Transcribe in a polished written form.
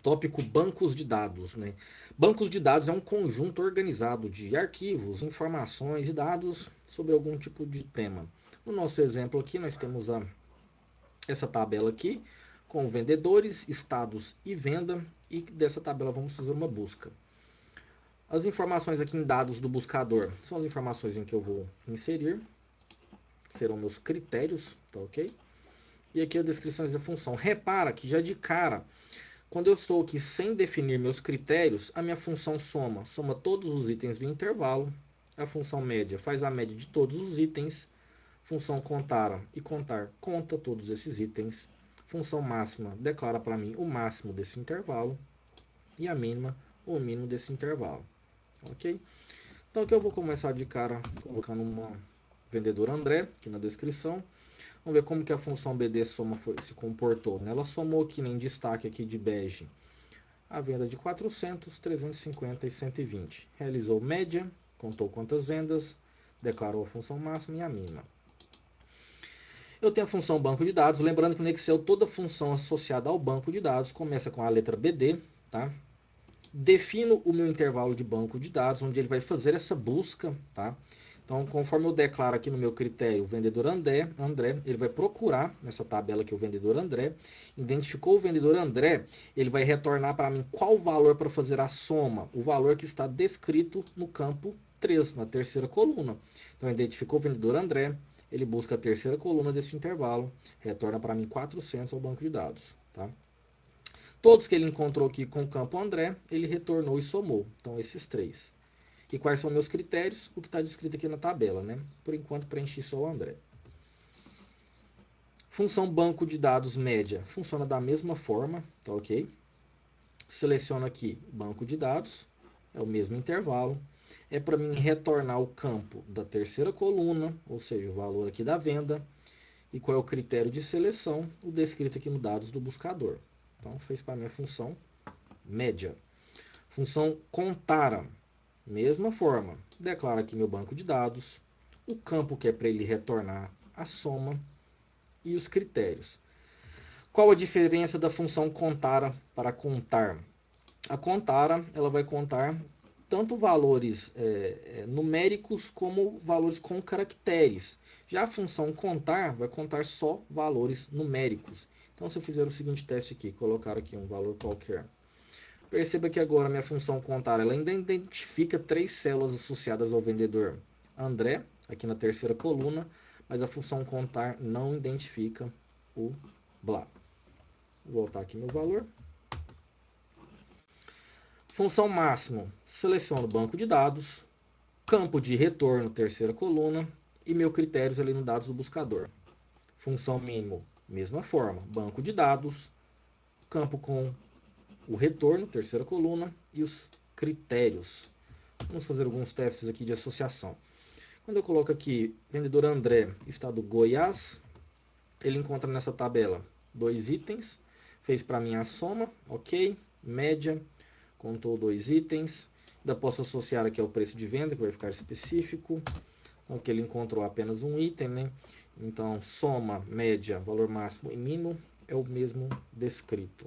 Tópico bancos de dados, né? Bancos de dados é um conjunto organizado de arquivos, informações e dados sobre algum tipo de tema. No nosso exemplo aqui, nós temos essa tabela aqui, com vendedores, estados e venda, e dessa tabela vamos fazer uma busca. As informações aqui em dados do buscador são as informações em que eu vou inserir, serão meus critérios, tá ok? E aqui as descrições da função. Repara que já de cara, quando eu estou aqui sem definir meus critérios, a minha função soma todos os itens do intervalo. A função média faz a média de todos os itens. Função contar conta todos esses itens. Função máxima declara para mim o máximo desse intervalo. E a mínima, o mínimo desse intervalo. Ok? Então aqui eu vou começar de cara colocando uma vendedor André, aqui na descrição. Vamos ver como que a função BD soma se comportou. Ela somou aqui em destaque aqui de bege a venda de 400, 350 e 120. Realizou média, contou quantas vendas, declarou a função máxima e a mínima. Eu tenho a função banco de dados, lembrando que no Excel toda função associada ao banco de dados começa com a letra BD, tá? Defino o meu intervalo de banco de dados, onde ele vai fazer essa busca, tá? Então, conforme eu declaro aqui no meu critério o vendedor André, ele vai procurar nessa tabela aqui o vendedor André, identificou o vendedor André, ele vai retornar para mim qual valor para fazer a soma, o valor que está descrito no campo 3, na terceira coluna. Então, identificou o vendedor André, ele busca a terceira coluna desse intervalo, retorna para mim 400 ao banco de dados, tá? Todos que ele encontrou aqui com o campo André, ele retornou e somou. Então, esses três. E quais são meus critérios? O que está descrito aqui na tabela, né? Por enquanto, preenchi só o André. Função banco de dados média funciona da mesma forma, tá ok? Seleciono aqui banco de dados, é o mesmo intervalo. É para mim retornar o campo da terceira coluna, ou seja, o valor aqui da venda. E qual é o critério de seleção? O descrito aqui no dados do buscador. Então, fez para mim a função média. Função contara, mesma forma. Declaro aqui meu banco de dados, o campo que é para ele retornar a soma e os critérios. Qual a diferença da função contara para contar? A contara, ela vai contar tanto valores numéricos como valores com caracteres. Já a função contar vai contar só valores numéricos. Então, se eu fizer o seguinte teste aqui, colocar aqui um valor qualquer, perceba que agora minha função contar ela ainda identifica 3 células associadas ao vendedor André, aqui na terceira coluna, mas a função contar não identifica o blá. Vou voltar aqui meu valor. Função máximo, seleciono o banco de dados, campo de retorno, terceira coluna, e meu critérios ali no dados do buscador. Função mínimo, mesma forma, banco de dados, campo com o retorno, terceira coluna, e os critérios. Vamos fazer alguns testes aqui de associação. Quando eu coloco aqui vendedor André, estado Goiás, ele encontra nessa tabela 2 itens, fez para mim a soma, ok, média, contou 2 itens, ainda posso associar aqui ao preço de venda, que vai ficar específico. Então, aqui ele encontrou apenas um item, né? Então, soma, média, valor máximo e mínimo é o mesmo descrito.